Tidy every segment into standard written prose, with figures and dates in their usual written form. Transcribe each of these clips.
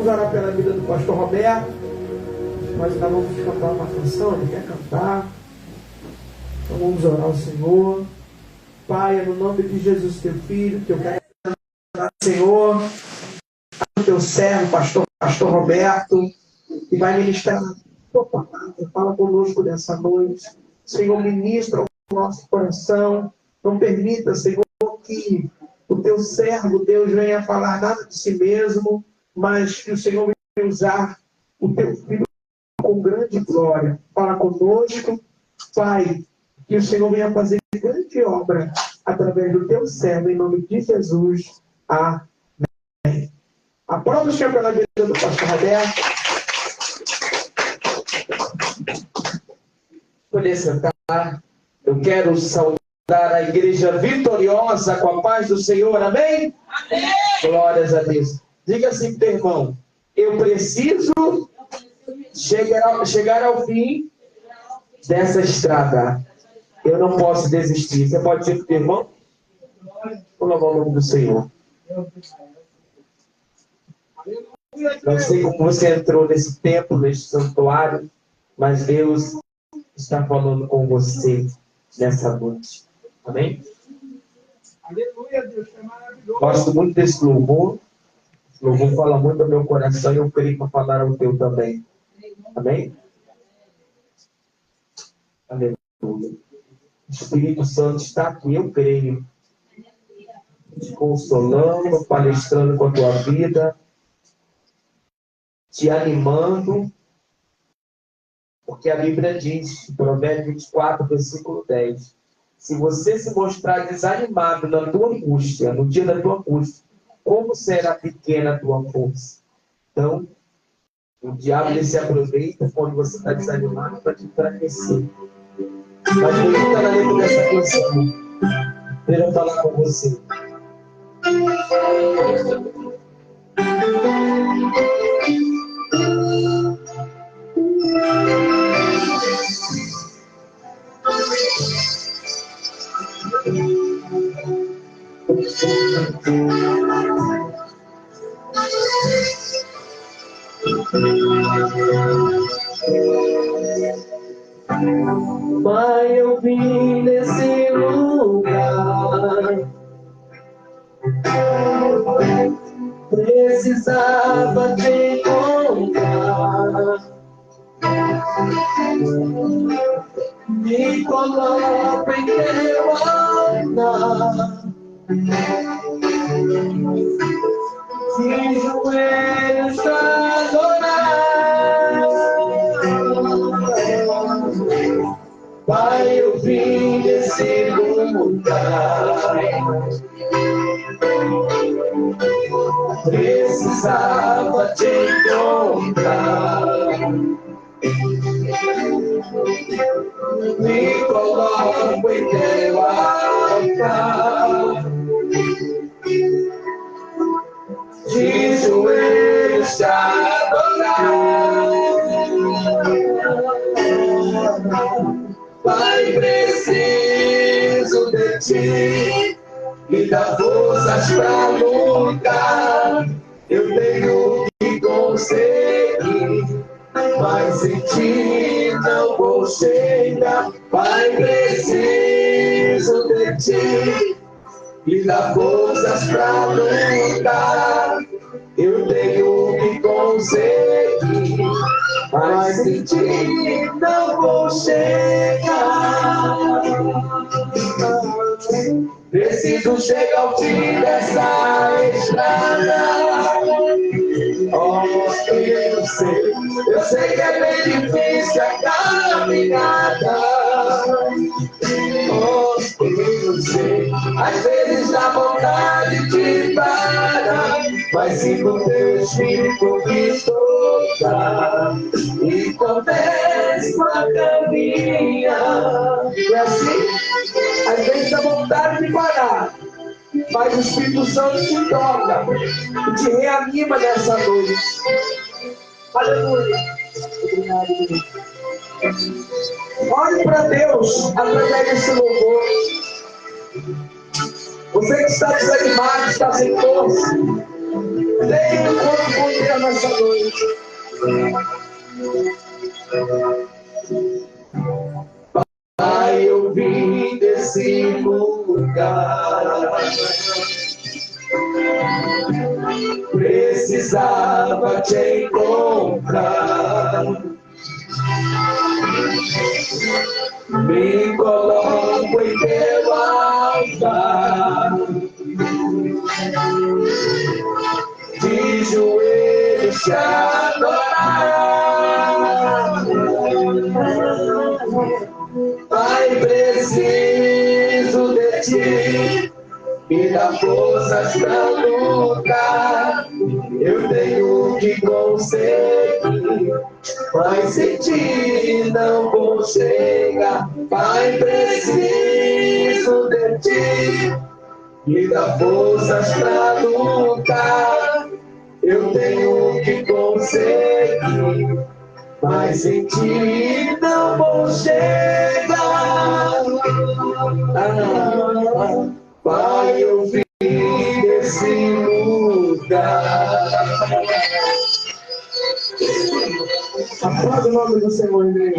vamos orar pela vida do pastor Roberto. Nós ainda vamos cantar uma canção, ele quer cantar. Então vamos orar ao Senhor. Pai, no nome de Jesus, teu filho, que eu quero orar, Senhor, o teu servo, pastor Roberto, que vai ministrar a tua palavra. Fala conosco nessa noite. Senhor, ministra o nosso coração. Não permita, Senhor, que o teu servo, Deus, venha falar nada de si mesmo, mas que o Senhor venha usar o teu filho com grande glória. Fala conosco, Pai, que o Senhor venha fazer grande obra através do teu servo, em nome de Jesus. Amém. Aprova o Senhor pela vida do pastor Roberto. Poder sentar. Eu quero saudar a igreja vitoriosa com a paz do Senhor. Amém? Amém. Glórias a Deus. Diga assim para o teu irmão: eu preciso chegar ao fim dessa estrada. Eu não posso desistir. Você pode dizer para o teu irmão? Vou louvar o nome do Senhor. Não sei como você entrou nesse templo, nesse santuário, mas Deus está falando com você nessa noite. Amém? Aleluia, Deus, é maravilhoso. Gosto muito desse louvor. Esse louvor fala muito ao meu coração e eu creio para falar ao teu também. Amém? Aleluia. O Espírito Santo está aqui, eu creio, te consolando, palestrando com a tua vida, te animando, porque a Bíblia diz, Provérbios 24, versículo 10, se você se mostrar desanimado na tua angústia, no dia da tua angústia, como será pequena a tua força? Então, o diabo ele se aproveita quando você está desanimado para te enfraquecer. Mas medita na letra dessa canção. Deixa eu falar com você. Pai, eu vim nesse lugar, precisava te encontrar, me coloco em teu altar, de joelhos pra adorar. Pai, eu vim desse lugar, precisava te encontrar, me coloco em teu altar, de joelhos te adorar. Pai, preciso de ti, me dá forças pra lutar. Eu tenho que conseguir, mas sem ti não vou chegar. Pai, preciso de ti, me dá forças pra lutar. Eu tenho que conseguir, mas sem ti não vou chegar. Preciso chegar ao fim dessa estrada. Oh, eu sei que é bem difícil a caminhada. Oh, eu sei, às vezes dá vontade de parar, mas se o teu espírito me tocar e começo a caminhar. E assim, às vezes dá vontade de parar, mas o Espírito Santo te toca e te reanima nessa noite. Aleluia. Obrigado, Deus. Olhe para Deus através desse louvor. Você que está desanimado, está sem força, desde quando você igreja nessa noite. Pai, eu vim desse lugar. Precisava te encontrar. Me coloco em teu altar, de joelhos te adorar. Pai, preciso de ti, me dá forças pra lutar. Eu tenho que conseguir, mas sem ti não vou chegar. Pai, preciso de ti, me dá forças pra lutar. Eu tenho que conseguir, mas sem ti não vou chegar. Pai, eu vim desse lugar. Aplauda o nome do Senhor, igreja.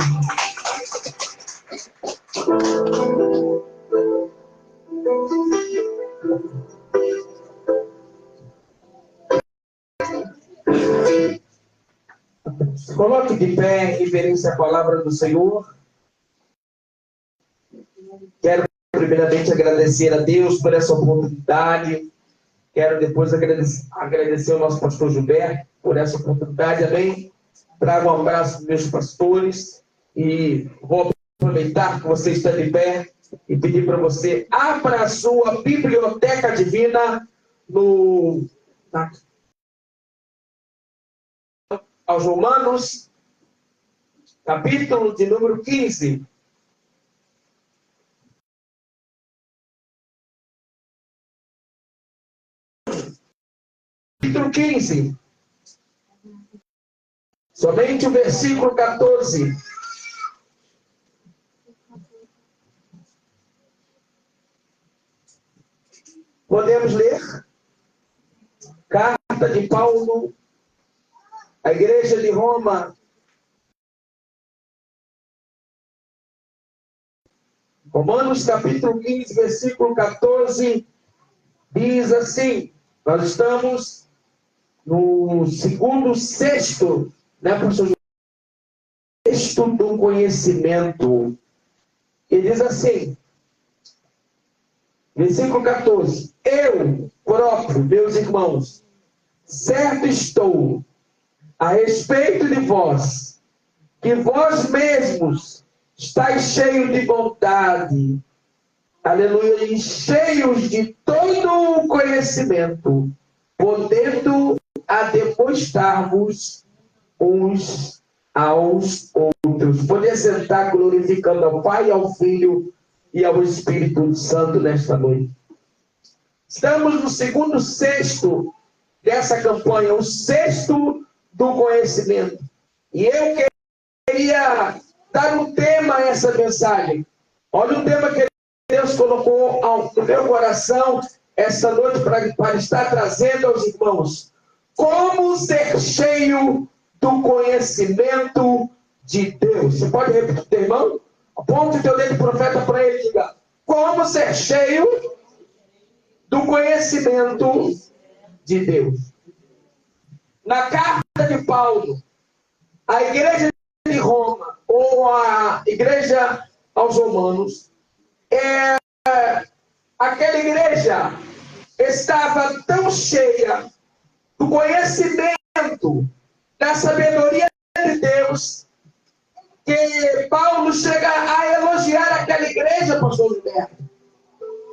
Coloque de pé em reverência à palavra do Senhor. Quero primeiramente agradecer a Deus por essa oportunidade. Quero depois agradecer ao nosso pastor Gilberto por essa oportunidade. Amém? Trago um abraço dos meus pastores e vou aproveitar que você está de pé e pedir para você abra a sua biblioteca divina aos Romanos, capítulo de número 15. Capítulo 15. Somente o versículo 14. Podemos ler? Carta de Paulo à igreja de Roma. Romanos capítulo 15, versículo 14, diz assim, nós estamos no segundo sexto, né, professor? Sexto do conhecimento. E diz assim, versículo 14, eu próprio, meus irmãos, certo estou a respeito de vós, que vós mesmos estáis cheios de bondade, aleluia, e cheios de todo o conhecimento, podendo a demonstrar-vos uns aos outros. Poder sentar glorificando ao Pai, ao Filho e ao Espírito Santo nesta noite. Estamos no segundo sexto dessa campanha, o sexto do conhecimento. E eu queria dar um tema a essa mensagem. Olha o tema que Deus colocou no meu coração essa noite para estar trazendo aos irmãos. Como ser cheio do conhecimento de Deus. Você pode repetir, irmão? Aponte o teu dedo profeta para ele e diga: como ser cheio do conhecimento de Deus. Na carta de Paulo, a igreja de Roma, ou a igreja aos Romanos, aquela igreja estava tão cheia do conhecimento, da sabedoria de Deus, que Paulo chega a elogiar aquela igreja, pastor Gilberto,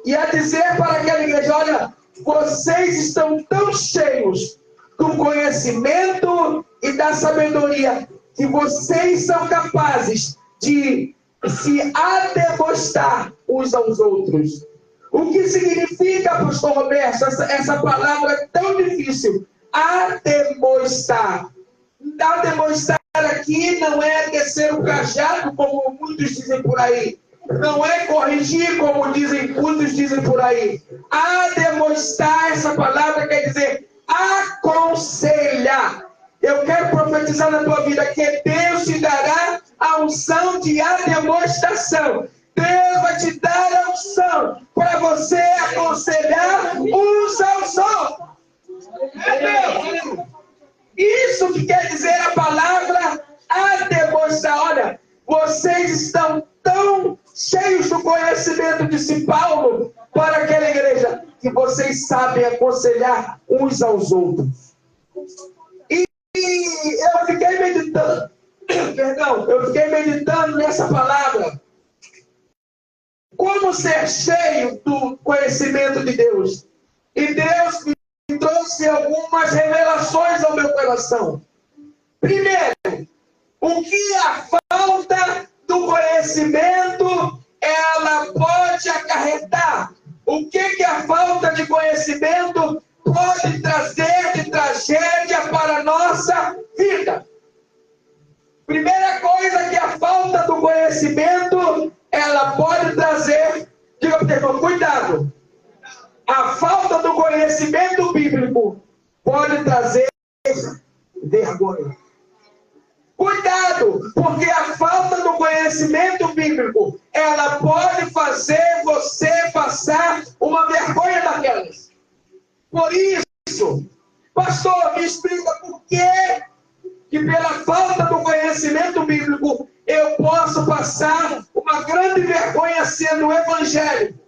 e a dizer para aquela igreja: olha, vocês estão tão cheios do conhecimento e da sabedoria que vocês são capazes de se ademonstrar uns aos outros. O que significa, pastor Roberto, essa palavra tão difícil? Ademonstrar. Ademonstrar aqui não é descer o cajado, como muitos dizem por aí. Não é corrigir, como muitos dizem por aí. Ademonstrar, essa palavra quer dizer aconselhar. eu quero profetizar na tua vida que Deus te dará a unção de ademostração. Deus vai te dar a unção para você aconselhar uns aos outros. Isso que quer dizer a palavra ademonstrar. Olha, vocês estão tão cheios do conhecimento, disse Paulo para aquela igreja, que vocês sabem aconselhar uns aos outros. E eu fiquei meditando, eu fiquei meditando nessa palavra. Como ser cheio do conhecimento de Deus? E Deus me trouxe algumas revelações ao meu coração. Primeiro, o que a falta do conhecimento ela pode acarretar? O que a falta de conhecimento pode trazer de tragédia para a nossa vida? Primeira coisa que a falta do conhecimento ela pode trazer, diga para o irmão, cuidado. A falta do conhecimento bíblico pode trazer vergonha. Cuidado, porque a falta do conhecimento bíblico, ela pode fazer você passar uma vergonha daquelas. Por isso, pastor, me explica por que pela falta do conhecimento bíblico, eu posso passar uma grande vergonha sendo evangélico.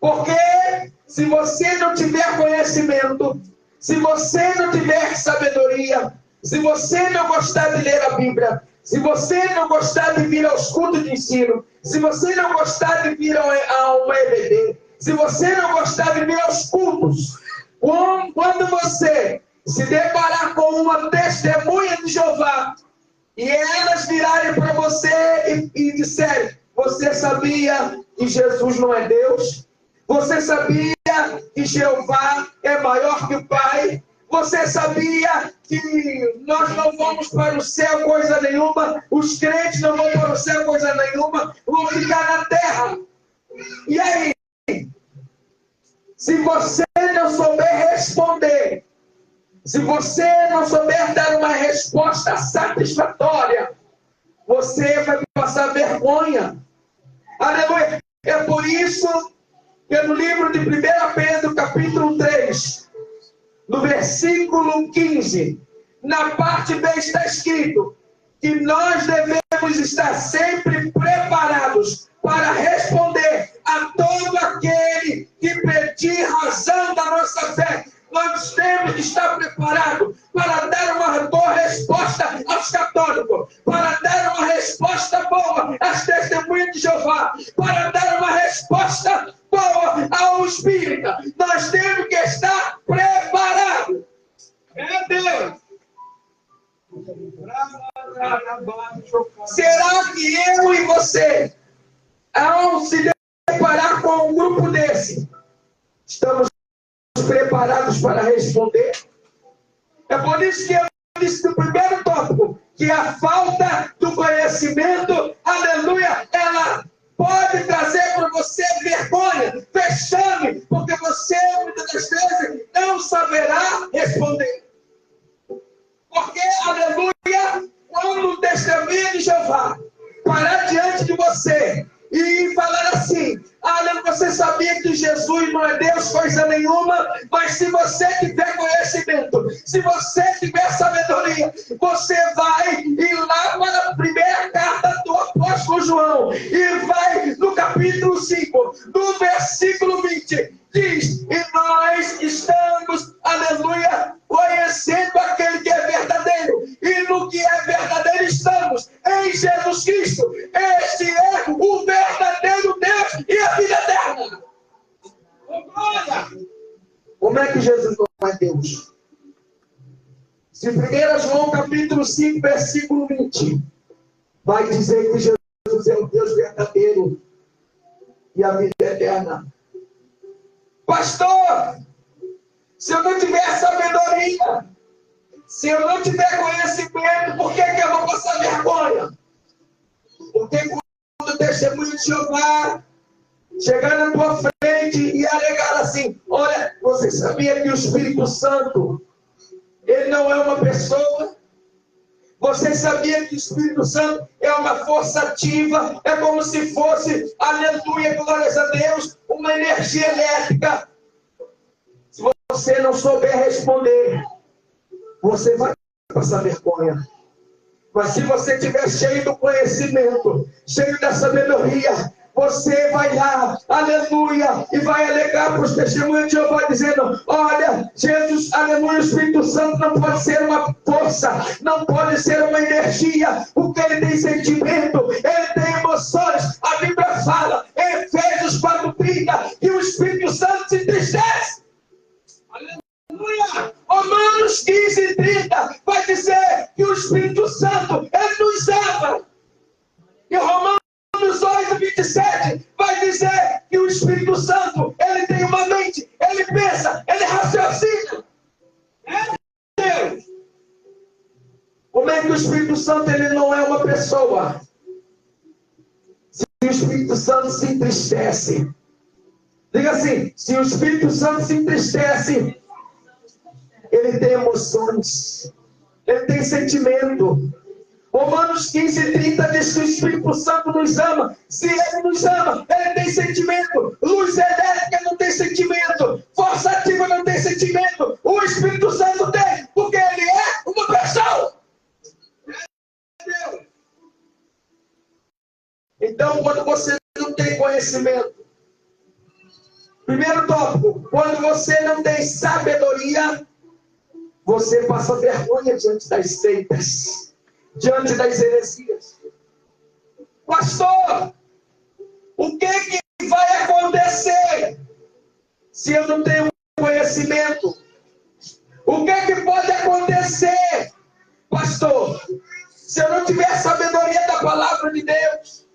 Porque se você não tiver conhecimento, se você não tiver sabedoria, se você não gostar de ler a Bíblia, se você não gostar de vir aos cultos de ensino, se você não gostar de vir a uma EBD, se você não gostar de vir aos cultos, quando você se deparar com uma testemunha de Jeová, e elas virarem para você e disserem, você sabia que Jesus não é Deus? Você sabia que Jeová é maior que o Pai? Você sabia que nós não vamos para o céu coisa nenhuma? Os crentes não vão para o céu coisa nenhuma? Vão ficar na terra. E aí? Se você não souber responder, se você não souber dar uma resposta satisfatória, você vai passar vergonha. Aleluia. É por isso que no livro de 1 Pedro, capítulo 3, no versículo 15, na parte B está escrito que nós devemos estar sempre preparados para responder a todo aquele que pedir razão da nossa fé. Nós temos que estar preparados para dar uma boa resposta aos católicos, para dar uma resposta boa às testemunhas de Jeová, para dar uma resposta boa ao espírita. Nós temos que estar preparados. Meu Deus! Será que eu e você, ao se deparar com um grupo desse, estamos preparados para responder? É por isso que eu disse no primeiro tópico que a falta do conhecimento, aleluia, ela pode trazer para você vergonha, vexame, porque você muitas das vezes não saberá responder. Porque, aleluia, quando o testemunho de Jeová parar diante de você e falar assim, você sabia que Jesus não é Deus coisa nenhuma, mas se você tiver conhecimento, se você tiver sabedoria, você vai ir lá para a primeira carta do apóstolo João e vai no capítulo 5, no versículo 20, diz, e nós estamos, aleluia, conhecendo aquele que é verdadeiro, e no que é verdadeiro estamos em Jesus Cristo. Este é o verdadeiro Deus e a vida eterna. Como é que Jesus não é Deus? Se 1 João capítulo 5, versículo 20, vai dizer que Jesus é o Deus verdadeiro e a vida eterna. Pastor, se eu não tiver sabedoria, se eu não tiver conhecimento, por que eu vou passar vergonha? Porque quando o testemunho de Jeová chegar na tua frente e alegar assim, olha, você sabia que o Espírito Santo, ele não é uma pessoa, Você sabia que o Espírito Santo é uma força ativa? É como se fosse, aleluia, glórias a Deus, uma energia elétrica. Se você não souber responder, você vai passar vergonha. Mas se você estiver cheio do conhecimento, cheio da sabedoria, você vai lá, aleluia, e vai alegar para os testemunhos de Jeová, dizendo: olha, Jesus, aleluia, o Espírito Santo não pode ser uma força, não pode ser uma energia, porque ele tem sentimento, ele tem emoções. A Bíblia fala, em Efésios 4:30, que o Espírito Santo se entristece. Aleluia! Romanos 15:30 vai dizer que o Espírito Santo, ele nos ama. E Romanos 8:27 vai dizer que o Espírito Santo, ele tem uma mente, ele pensa, ele raciocina. É Deus. Como é que o Espírito Santo, ele não é uma pessoa? Se o Espírito Santo se entristece, diga assim: se o Espírito Santo se entristece, ele tem emoções, ele tem sentimento. Romanos 15:30 diz que o Espírito Santo nos ama. Se ele nos ama, ele tem sentimento. Luz elétrica não tem sentimento. Força ativa não tem sentimento. O Espírito Santo tem, porque ele é uma pessoa. Então, quando você não tem conhecimento, primeiro tópico, quando você não tem sabedoria, você passa vergonha diante das seitas, diante das heresias. Pastor, o que vai acontecer se eu não tenho conhecimento? O que pode acontecer, pastor, se eu não tiver sabedoria da palavra de Deus?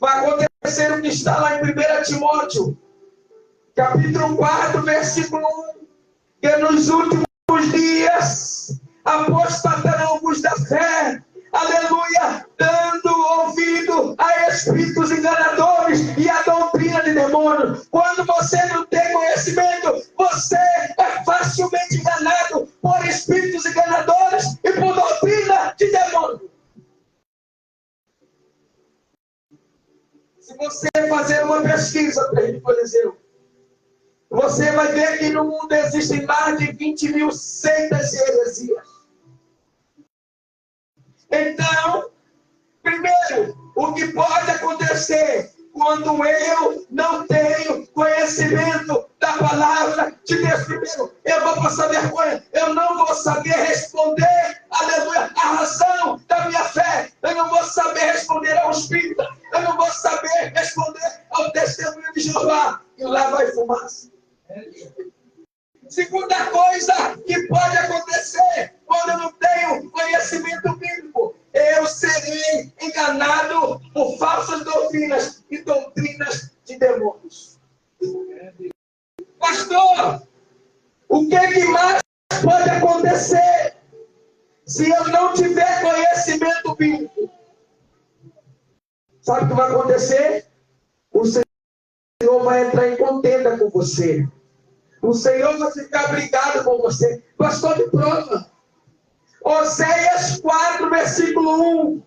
Vai acontecer o que está lá em 1 Timóteo, capítulo 4, versículo 1, que nos últimos dias apostatarão alguns da fé, aleluia, dando ouvido a espíritos enganadores e a doutrina de demônios. Quando você não tem conhecimento, você é facilmente enganado por espíritos enganadores e por doutrina de demônios. Se você fazer uma pesquisa, por exemplo, você vai ver que no mundo existem mais de 20 mil seitas e heresias. Então, primeiro, o que pode acontecer quando eu não tenho conhecimento da palavra de Deus? Primeiro, eu vou passar vergonha, eu não vou saber responder, aleluia, a razão da minha fé, eu não vou saber responder ao Espírito, eu não vou saber responder ao testemunho de Jeová, e lá vai fumaça. Segunda coisa que pode acontecer quando eu não tenho conhecimento bíblico, eu serei enganado por falsas doutrinas e doutrinas de demônios. Pastor, o que mais pode acontecer se eu não tiver conhecimento bíblico? Sabe o que vai acontecer? O Senhor vai entrar em contenda com você. O Senhor vai ficar brigado com você. Pastor, de prova. Oséias 4, versículo 1.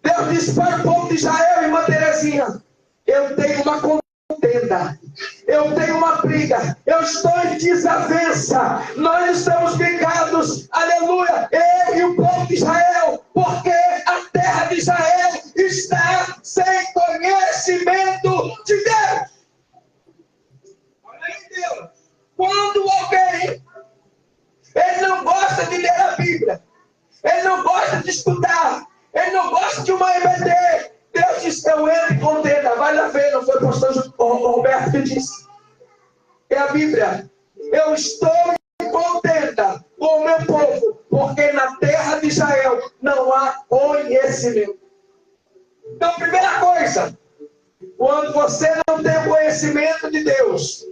Deus disse para o povo de Israel, irmã Terezinha: eu tenho uma contenda, eu tenho uma briga, eu estou em desavença, nós estamos brigados, aleluia, eu e o povo de Israel, porque a terra de Israel está sem conhecimento de Deus. Deus. Quando alguém ele não gosta de ler a Bíblia, ele não gosta de estudar, ele não gosta de uma EBD, Deus diz: eu entro em contenda. Vai lá ver, não foi o pastor Roberto que disse? É a Bíblia. Eu estou em contenda com o meu povo, porque na terra de Israel não há conhecimento. Então, primeira coisa, quando você não tem conhecimento de Deus,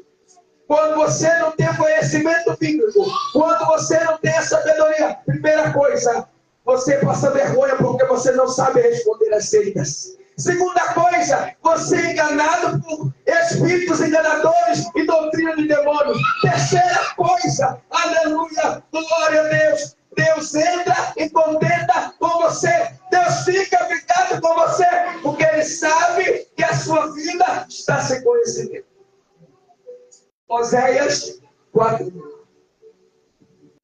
quando você não tem conhecimento bíblico, quando você não tem a sabedoria, primeira coisa, você passa vergonha porque você não sabe responder às seitas. Segunda coisa, você é enganado por espíritos enganadores e doutrina de demônios. Terceira coisa, aleluia, glória a Deus, Deus entra em contenda Oséias 4.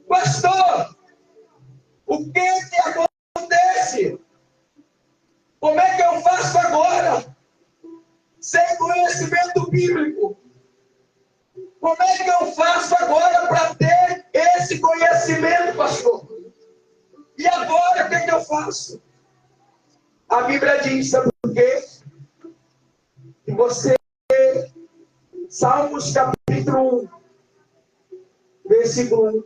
Pastor, o que acontece? Como é que eu faço agora? Sem conhecimento bíblico. Como é que eu faço agora para ter esse conhecimento, pastor? E agora, o que eu faço? A Bíblia diz, sabe por quê? Que você, Salmos capítulo 1, versículo 1,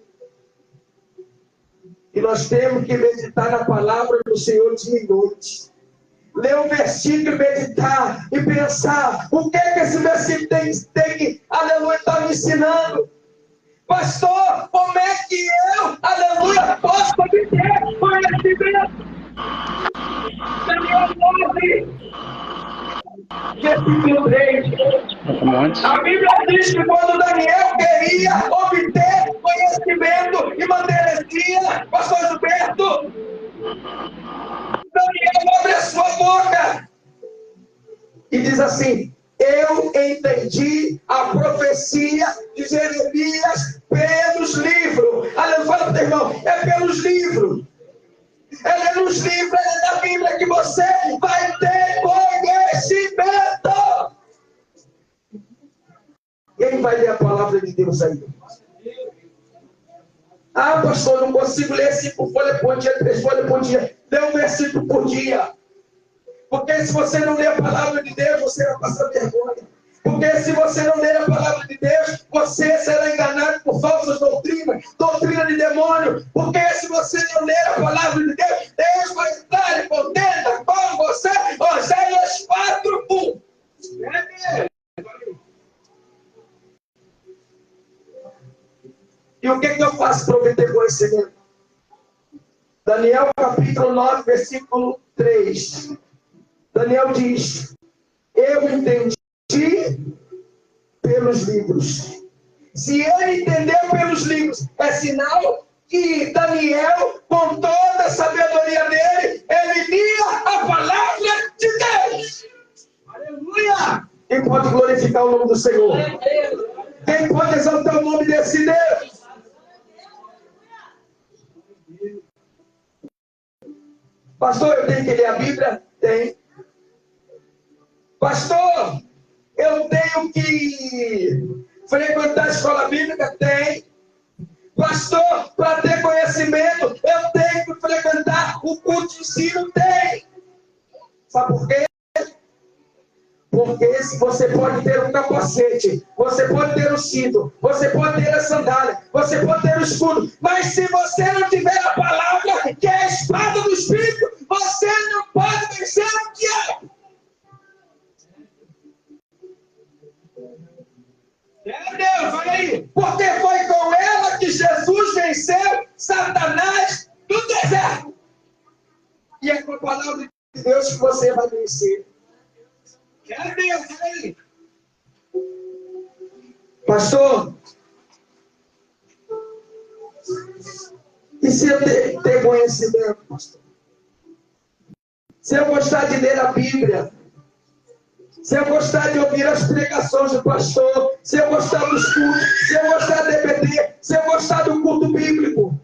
que nós temos que meditar na palavra do Senhor dia e noite. Ler o versículo, meditar e pensar, o que é que esse versículo tem aleluia, está me ensinando? Pastor, como é que eu, aleluia, posso obter conhecimento? Daniel 9, versículo 3. A Bíblia diz que quando Daniel queria obter conhecimento e manter, pastor Gilberto, Daniel abre a sua boca e diz assim: eu entendi a profecia de Jeremias pelos livros. Aleluia, fala para o teu irmão, é pelos livros. É nos livros, é da Bíblia que você vai ter conhecimento. Quem vai ler a palavra de Deus aí? Ah, pastor, não consigo ler 5 folhas por dia, 3 folhas por dia. Lê um versículo por dia. Porque se você não ler a palavra de Deus, você vai passar vergonha. Porque se você não ler a palavra de Deus, você será enganado por falsas doutrinas, doutrina de demônio. Porque se você não ler a palavra de Deus, Deus vai entrar em contenda com você. Oséias 4:1. E o que eu faço para obter conhecimento? Daniel capítulo 9, versículo 3. Daniel diz: eu entendi pelos livros. Se ele entendeu pelos livros, é sinal que Daniel, com toda a sabedoria dele, ele lia a palavra de Deus. Aleluia! Quem pode glorificar o nome do Senhor? Quem pode exaltar o nome desse Deus? Pastor, eu tenho que ler a Bíblia? Tem. Pastor, eu tenho que frequentar a escola bíblica? Tem. Pastor, para ter conhecimento, eu tenho que frequentar o culto de ensino? Tem. Sabe por quê? Porque se você pode ter um capacete, você pode ter o cinto, você pode ter a sandália, você pode ter o escudo, mas se você não tiver a palavra, que é a espada do Espírito, você não pode vencer o diabo. É Deus, olha aí. Porque foi com ela que Jesus venceu Satanás no deserto. E é com a palavra de Deus que você vai vencer. É Deus, olha aí. Pastor, e se eu ter conhecimento, pastor? Se eu gostar de ler a Bíblia, se eu gostar de ouvir as pregações do pastor, se eu gostar dos cultos, se eu gostar de EBD, se eu gostar do culto bíblico,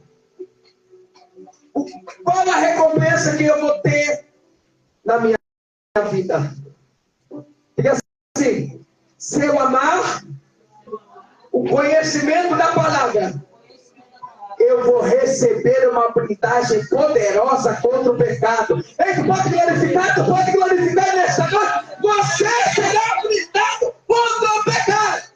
qual a recompensa que eu vou ter na minha vida? Diga assim: se eu amar o conhecimento da palavra, eu vou receber uma blindagem poderosa contra o pecado. Ei, tu pode glorificar, tu pode glorificar nesta noite. Você será blindado contra o pecado.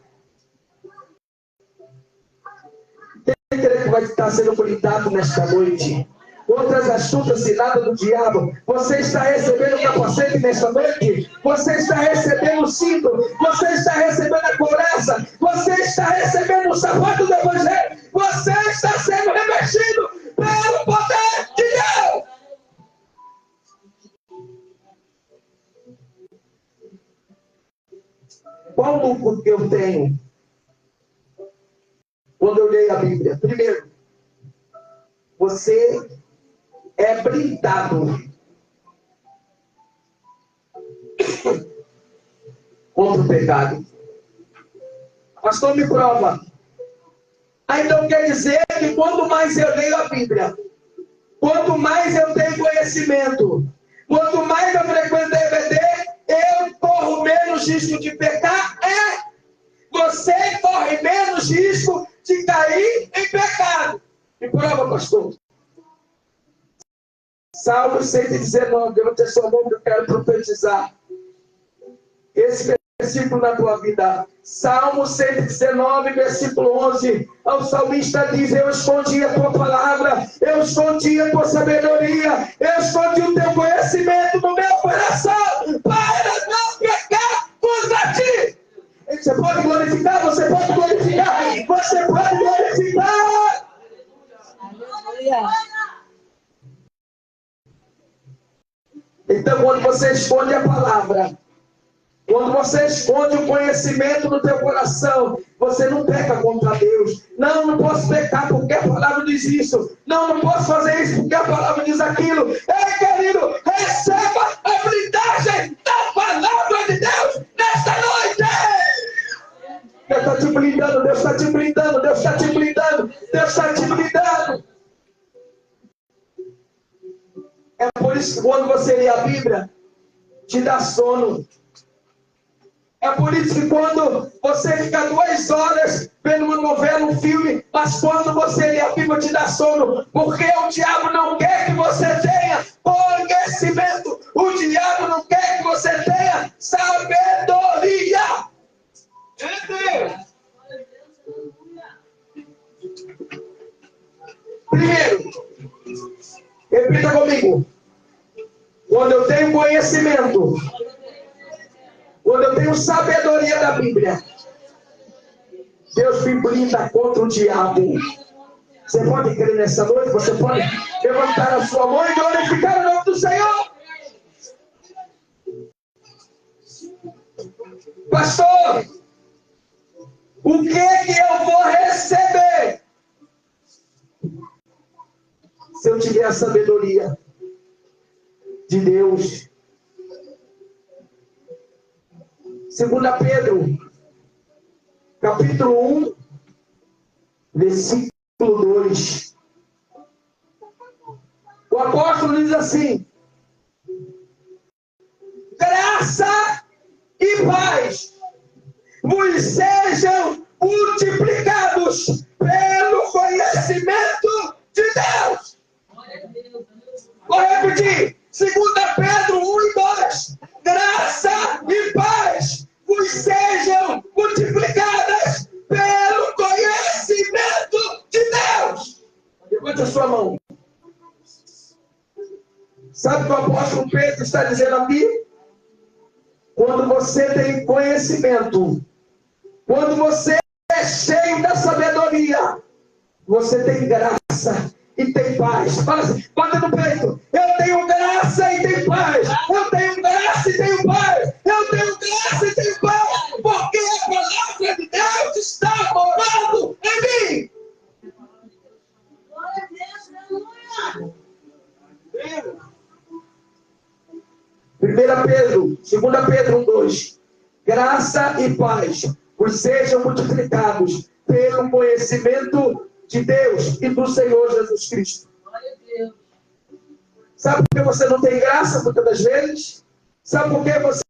Quem crê que vai estar sendo blindado nesta noite contra as astutas ciladas do diabo? Você está recebendo o capacete nesta noite? Você está recebendo o cinto? Você está recebendo a couraça? Você está recebendo o sapato do Evangelho? Você está sendo revestido pelo poder de Deus. Qual o lucro que eu tenho quando eu leio a Bíblia? Primeiro, você é blindado contra o pecado. Pastor, me prova. Então quer dizer que quanto mais eu leio a Bíblia, quanto mais eu tenho conhecimento, quanto mais eu frequento a EBD, eu corro menos risco de pecar. Você corre menos risco de cair em pecado. Me prova, pastor. Salmo 119, eu vou ter sua mão que eu quero profetizar. Esse versículo na tua vida. Salmo 119, versículo 11. O salmista diz: eu escondi a tua palavra, eu escondi a tua sabedoria, eu escondi o teu conhecimento no meu coração, para não pecar contra ti. Você pode glorificar, você pode glorificar, você pode glorificar. Aleluia. Então, quando você esconde a palavra, quando você esconde o conhecimento no teu coração, você não peca contra Deus. Não posso pecar porque a palavra diz isso. Não posso fazer isso porque a palavra diz aquilo. Ei, querido, receba a blindagem da palavra de Deus nesta noite. Deus está te blindando, Deus está te blindando, Deus está te blindando, Deus está te blindando. É por isso que quando você lê a Bíblia, te dá sono. É por isso que quando você fica 2 horas vendo uma novela, um filme, mas quando você lê a Bíblia te dá sono, porque o diabo não quer que você tenha conhecimento, o diabo não quer que você tenha sabedoria. Primeiro, repita comigo, quando eu tenho conhecimento, quando eu tenho sabedoria da Bíblia, Deus me blinda contra o diabo. Você pode crer nessa noite? Você pode levantar a sua mão e glorificar o nome do Senhor? Pastor, o que eu vou receber se eu tiver a sabedoria de Deus? 2 Pedro, capítulo 1, versículo 2. O apóstolo diz assim: graça e paz vos sejam multiplicados pelo conhecimento de Deus. Vou repetir. 2 Pedro 1 e 2. Graça e paz vos sejam multiplicadas pelo conhecimento de Deus. Levante a sua mão. Sabe o que o apóstolo Pedro está dizendo aqui? Quando você tem conhecimento, quando você é cheio da sabedoria, você tem graça e tem paz. Fala assim, bate no peito. Eu tenho graça e tenho paz. Eu tenho graça e tenho paz. Eu tenho graça e tenho paz. Porque a palavra de Deus está morando em mim. Glória a Deus, aleluia. 1 Pedro, 2 Pedro 1, 2. Graça e paz vos sejam multiplicados pelo conhecimento de Deus e do Senhor Jesus Cristo. Sabe por que você não tem graça muitas das vezes? Sabe por que você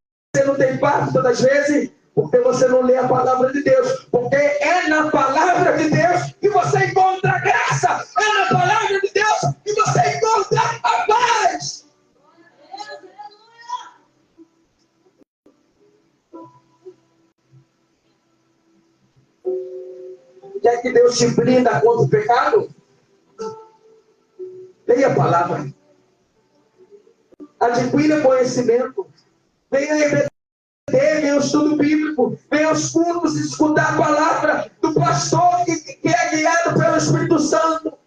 não tem paz muitas das vezes? Porque você não lê a palavra de Deus. Porque é na palavra de Deus que você encontra a graça. É na palavra de Deus que você encontra a paz. Quer que Deus te blinda contra o pecado? Leia a palavra. Adquira conhecimento. Venha EBD, venha o estudo bíblico. Venha aos cultos escutar a palavra do pastor que é guiado pelo Espírito Santo.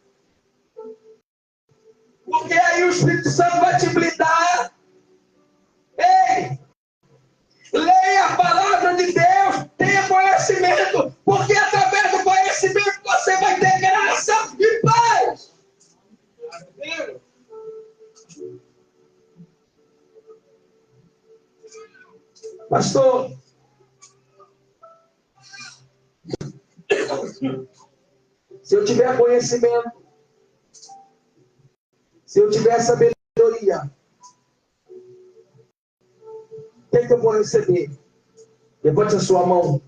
Porque aí o Espírito Santo vai te blindar. Ei! Leia a palavra de Deus. Tenha conhecimento. Porque através do conhecimento você vai ter graça e paz. Pastor, Se eu tiver conhecimento, se eu tiver sabedoria, o que eu vou receber? Levante a sua mão.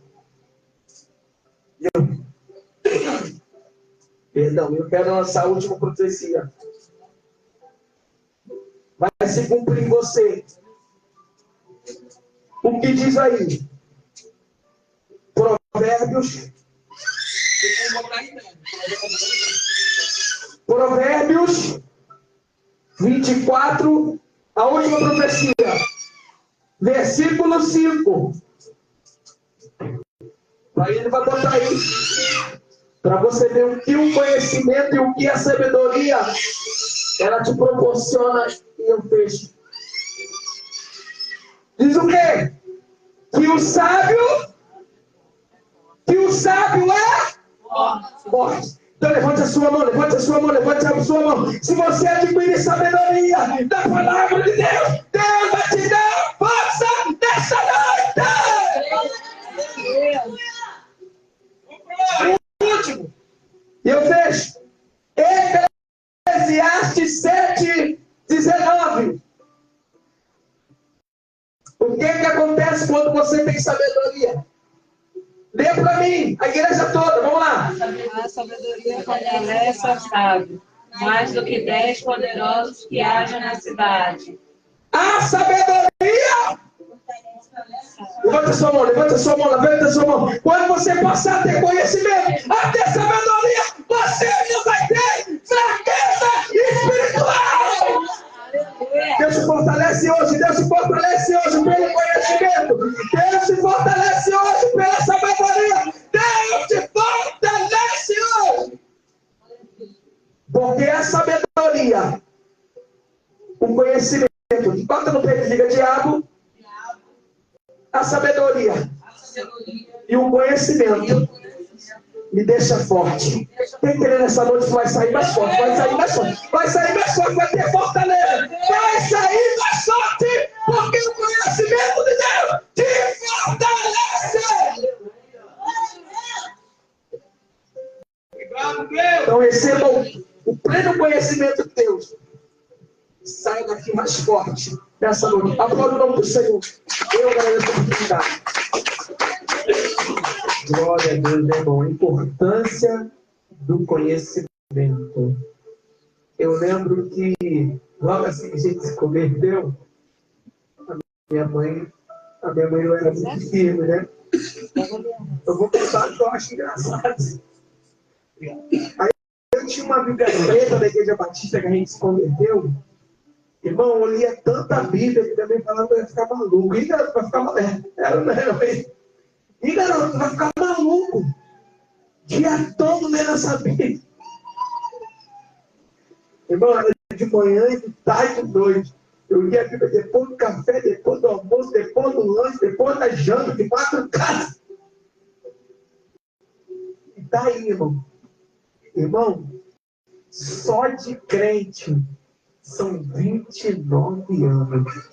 Perdão, eu quero lançar a última profecia. Vai se cumprir em você. O que diz aí? Provérbios. Provérbios 24, a última profecia. Versículo 5. Aí ele vai botar aí. Para você ver o que o conhecimento e o que a sabedoria ela te proporciona. E eu fecho. Diz o quê? Que o sábio é forte. Então levante a sua mão, levante a sua mão, levante a sua mão. Se você adquirir sabedoria da palavra de Deus, Deus vai te dar força nessa noite. O último. E eu fecho. Eclesiastes 7:19. O que acontece quando você tem sabedoria? Lê para mim, a igreja toda, vamos lá. A sabedoria fortalece o sábio, mais do que 10 poderosos que hajam na cidade. A sabedoria! Levanta a sua mão, levanta a sua mão, levanta a sua mão. Quando você passar a ter conhecimento, a ter sabedoria, você não vai ter fraqueza espiritual! Deus te fortalece hoje, Deus te fortalece hoje pelo conhecimento, Deus te fortalece hoje pela sabedoria, Deus te fortalece hoje. Porque a sabedoria, o conhecimento, bota no peito e diga diabo, a sabedoria e o conhecimento me deixa forte. Quem querer nessa noite vai sair mais forte, vai sair mais forte, vai sair mais forte, vai ter fortaleza, vai sair mais forte, porque o conhecimento de Deus te fortalece. Então recebam o pleno conhecimento de Deus. Saia daqui mais forte nessa noite. Aplauda o nome do Senhor. Eu agradeço a oportunidade. Glória a Deus, meu irmão. A importância do conhecimento. Eu lembro que logo assim que a gente se converteu, a minha mãe não era muito firme, né? Eu vou contar que eu acho engraçado. Aí eu tinha uma Bíblia preta da Igreja Batista que a gente se converteu. Irmão, eu lia tanta Bíblia que também falava que eu ia ficar maluco. E garoto, vai ficar maluco. E garoto, vai ficar maluco. Dia todo lendo essa Bíblia. Irmão, era de manhã, de tarde, de noite. Eu lia a Bíblia depois do café, depois do almoço, depois do lanche, depois da janta, de madrugada. E tá aí, irmão. Irmão, só de crente são 29 anos.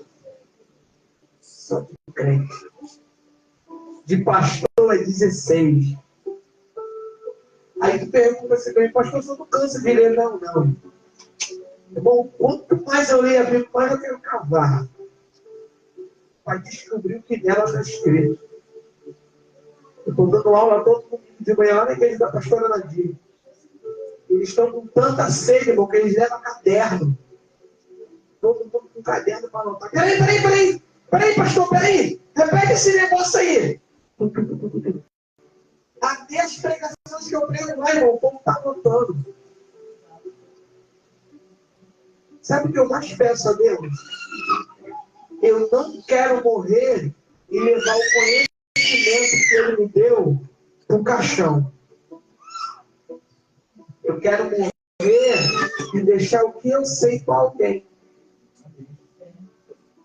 Só de crente. De pastor é 16. Aí tu pergunta assim, pastor, eu sou do câncer de ler. Não. Irmão, quanto mais eu leio a Bíblia, mais eu quero cavar. Para descobrir o que nela está escrito. Eu estou dando aula todo mundo de manhã lá na igreja da pastora Nadir. Eles estão com tanta sede, irmão, que eles levam caderno. Todo mundo com caderno para anotar. Peraí, pastor, peraí. Repete esse negócio aí. Até as pregações que eu prego lá, irmão, o povo está anotando. Sabe o que eu mais peço a Deus? Eu não quero morrer e levar o conhecimento que Ele me deu para o caixão. Eu quero morrer e deixar o que eu sei para alguém.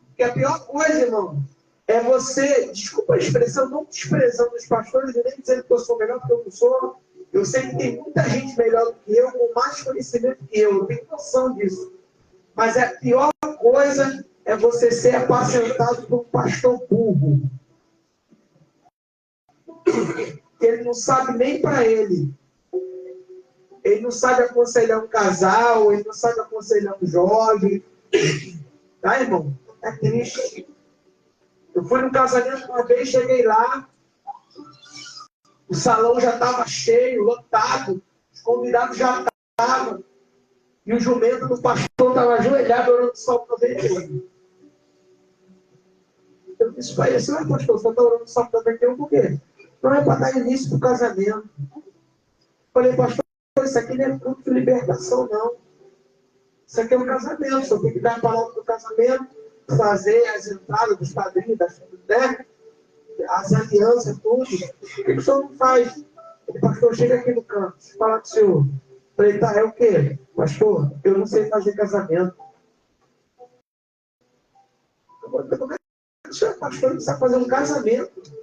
Porque a pior coisa, irmão, é você, desculpa a expressão, não desprezando os pastores e nem dizendo que eu sou melhor, porque eu não sou. Eu sei que tem muita gente melhor do que eu, com mais conhecimento que eu tenho noção disso. Mas a pior coisa é você ser apacentado por um pastor burro. que ele não sabe nem para ele. Ele não sabe aconselhar um casal, ele não sabe aconselhar um jovem. Tá, irmão? É triste. Eu fui no casamento uma vez, cheguei lá, o salão já estava cheio, lotado, os convidados já estavam, e o jumento do pastor estava ajoelhado orando só para ver. Eu disse para ele assim, mas pastor, você está orando só para ver por quê? Não é para dar início para o casamento. Falei, pastor, isso aqui não é fruto de libertação, não. Isso aqui é um casamento, só tem que dar a palavra do casamento, fazer as entradas dos padrinhos, né? As alianças, tudo. O que o senhor não faz? O pastor chega aqui no canto, fala com o senhor. Falei, tá, é o quê? Pastor, eu não sei fazer casamento. Como é que o senhor é pastor, não sabe fazer um casamento?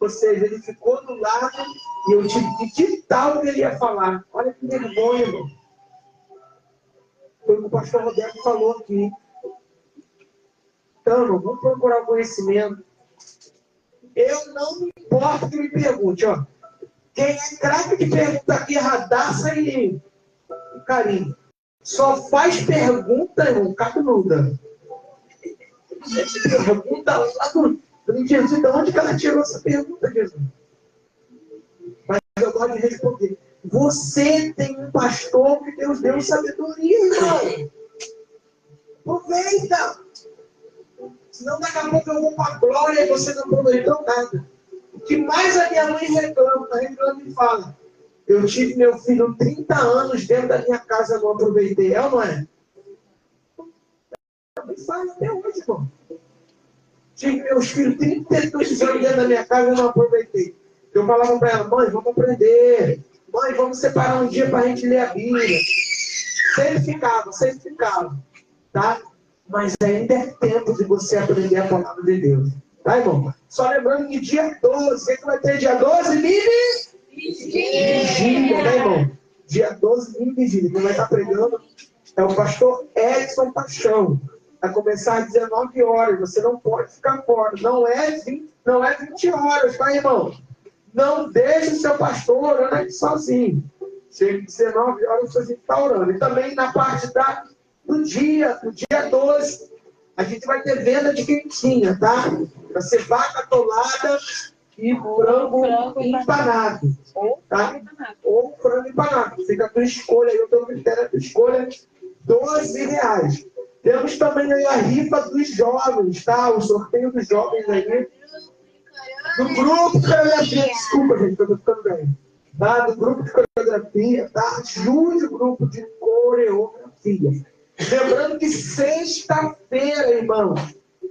Ou seja, ele ficou do lado e eu tive que ditar o que ele ia falar. Olha que vergonha, irmão. Foi o que o pastor Roberto falou aqui. Então, irmão, vamos procurar o conhecimento. Eu não me importo que me pergunte, ó. Quem é craque de pergunta aqui, Radassa e Carinho. Só faz pergunta, irmão, cabeluda. Pergunta lá do... Jesus, de onde que ela tirou essa pergunta, Jesus? Mas eu gosto de responder. Você tem um pastor que Deus deu sabedoria, irmão. Aproveita. Senão daqui a pouco eu vou para a glória e você não aproveitou nada. O que mais a minha mãe reclama e fala. Eu tive meu filho 30 anos dentro da minha casa e não aproveitei. É ou não é? Também faz até hoje, irmão. Tive meus filhos 32 anos dentro da minha casa e não aproveitei. Eu falava para ela, mãe, vamos aprender. Mãe, vamos separar um dia para a gente ler a Bíblia. Sempre ficava. Tá? Mas ainda é tempo de você aprender a palavra de Deus. Tá, irmão? Só lembrando que dia 12, o que vai ter dia 12? Vigília, né, irmão? Dia 12, mini vigília. Quem vai estar pregando é o pastor Edson Paixão. Vai começar às 19 horas. Você não pode ficar fora. Não é 20 horas, tá, irmão? Não deixe o seu pastor orando aqui sozinho. Chega às 19 horas, você está orando. E também na parte do dia 12, a gente vai ter venda de quentinha, tá? Vai ser vaca atolada e frango empanado. Tá? Ou frango empanado. Fica a tua escolha, eu estou critério a tua escolha, R$12. Temos também aí a rifa dos jovens, tá? O sorteio dos jovens aí. Do grupo de coreografia, desculpa, gente, que eu tô ficando bem. Tá? Do grupo de coreografia, tá? Ajude o grupo de coreografia. Lembrando que sexta-feira, irmão,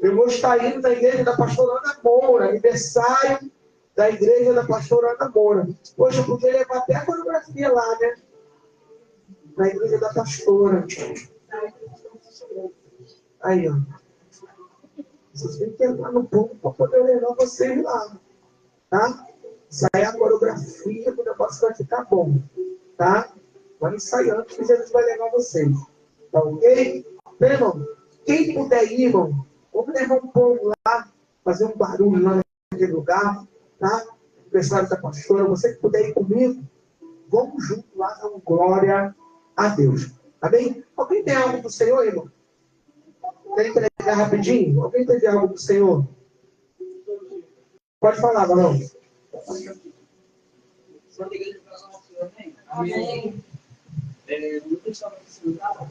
eu vou estar indo na igreja da pastora Ana Moura, aniversário da igreja da pastora Ana Moura. Poxa, eu podia levar até a coreografia lá, né? Na igreja da pastora. Aí, ó. Vocês têm que entrar no ponto para poder levar vocês lá. Tá? Ensaiar a coreografia, que o negócio vai ficar bom. Tá? Vai ensaiando que Jesus vai levar vocês. Tá ok? Bem, irmão, quem puder ir, irmão, vamos levar um povo lá, fazer um barulho lá naquele lugar, tá? O aniversário da pastora, você que puder ir comigo, vamos junto lá, dando glória a Deus. Tá bem? Alguém tem algo do Senhor, irmão? Quer entregar rapidinho? Alguém teve algo do Senhor? Pode falar, Barão. Amém. No que estava sentado,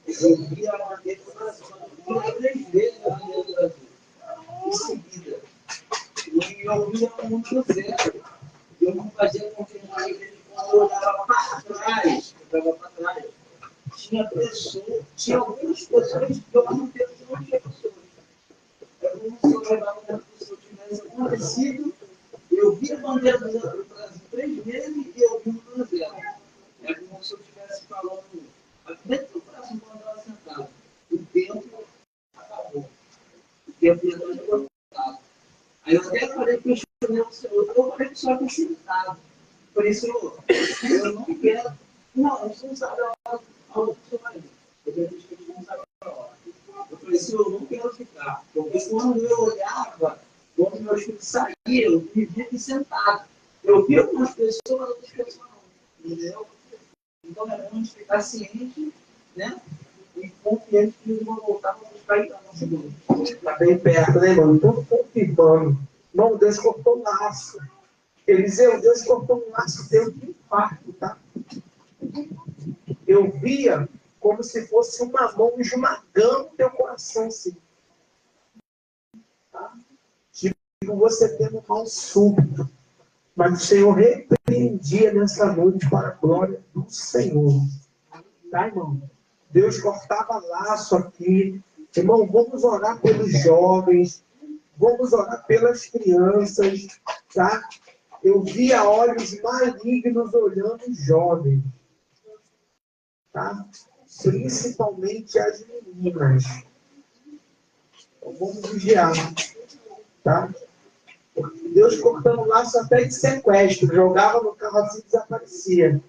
eu vi a bandeira do Brasil. 3 vezes a bandeira do Brasil. Em seguida, eu via um cruzeiro. Eu não fazia com que na igreja, quando eu olhava para trás, tinha algumas pessoas que eu não tinha pessoas. É como se eu levava uma pessoa tivesse acontecido, eu vi a bandeira do Brasil 3 vezes e eu vi um cruzeiro. É como se eu estivesse falando dentro do coração quando eu estava sentado. O tempo acabou. O tempo já estava esgotado. Aí eu até falei para o Senhor, eu falei para o Senhor que eu sentado. Falei, Senhor, eu não quero. Não, você não sabe a hora do seu marido. Eu disse que ele não sabe a hora. Eu falei, Senhor, eu não quero ficar. Porque quando eu olhava, quando meus filhos saíram, eu me vi que precisamos ficar cientes, né? E confiantes que eles vão voltar para buscar e nossa vida. Está bem perto, né, irmão? Tudo confirmando. Irmão, Deus cortou um laço. Eliseu, Deus cortou um laço teu de infarto, tá? Eu via como se fosse uma mão esmagando teu coração, assim. Tá? Tipo, você tendo um mal súbito. Mas o Senhor repreendia nessa noite para a glória do Senhor. Tá, irmão? Deus cortava laço aqui. Irmão, vamos orar pelos jovens. Vamos orar pelas crianças. Tá? Eu via olhos malignos olhando os jovens. Tá? Principalmente as meninas. Então, vamos vigiar. Tá? Deus cortando laço até de sequestro. Jogava no carro assim e desaparecia.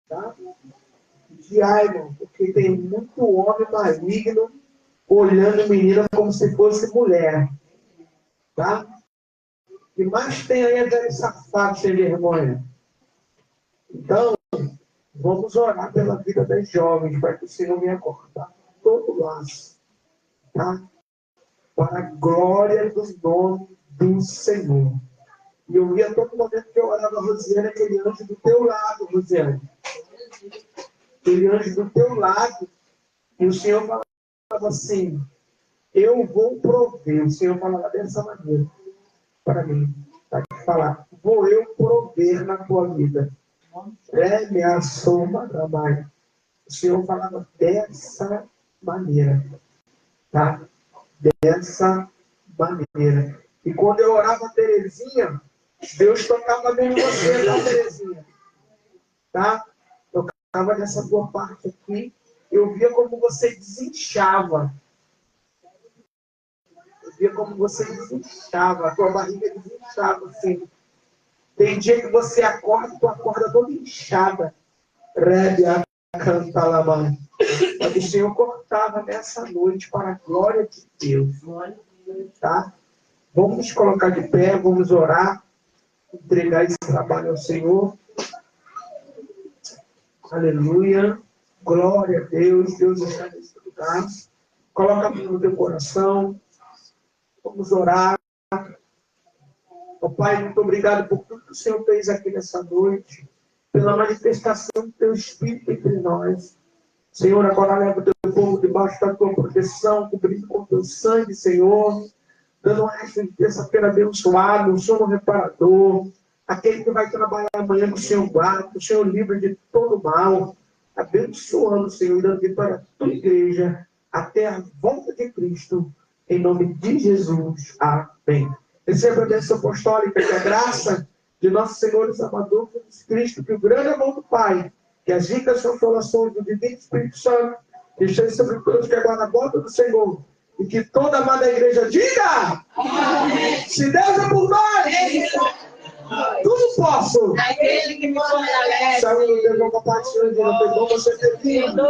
Tá? Vigiar, irmão, porque tem muito homem maligno olhando menina como se fosse mulher. Tá? O que mais tem aí é velho safado sem vergonha. Então, vamos orar pela vida das jovens, para que o Senhor venha cortar todo o laço. Tá? Para a glória do nome do Senhor. E eu via todo momento que eu orava, Rosiane, aquele anjo do teu lado, Rosiane. Aquele anjo do teu lado. E o Senhor falava assim, eu vou prover. O Senhor falava dessa maneira para mim. Para te falar, vou eu prover na tua vida. Minha soma da mãe. O Senhor falava dessa maneira. Tá? Dessa maneira. E quando eu orava a Terezinha, Deus tocava bem em você, tá, Terezinha? Tá? Tocava nessa tua parte aqui. Eu via como você desinchava. Eu via como você desinchava. A tua barriga desinchava, assim. Tem dia que você acorda, tu acorda toda inchada. Rebe a canta lá, mãe. Mas o Senhor cortava nessa noite para a glória de Deus. Tá? Vamos nos colocar de pé, vamos orar, entregar esse trabalho ao Senhor. Aleluia. Glória a Deus. Deus está nesse lugar. Coloca no teu coração. Vamos orar. Oh, Pai, muito obrigado por tudo que o Senhor fez aqui nessa noite. Pela manifestação do teu Espírito entre nós. Senhor, agora leva o teu povo debaixo da tua proteção, cobrindo com o teu sangue, Senhor. Dando um resto de terça-feira abençoado, um sono reparador. Aquele que vai trabalhar amanhã, que o Senhor guarda, que o Senhor livre de todo mal. Abençoando, Senhor, e dando vitória a tua igreja até a volta de Cristo. Em nome de Jesus. Amém. Receba a bênção apostólica, que a graça de nosso Senhor e Salvador Jesus Cristo, que o grande amor do Pai, que as ricas consolações do Divino Espírito Santo, que esteja sobre todos que aguardam a volta do Senhor, e que toda amada igreja diga: amém. Se Deus é por nós, tudo posso. Aquele que me fortalece. Saúde, Deus, compartilhando, não tem como você ter vindo.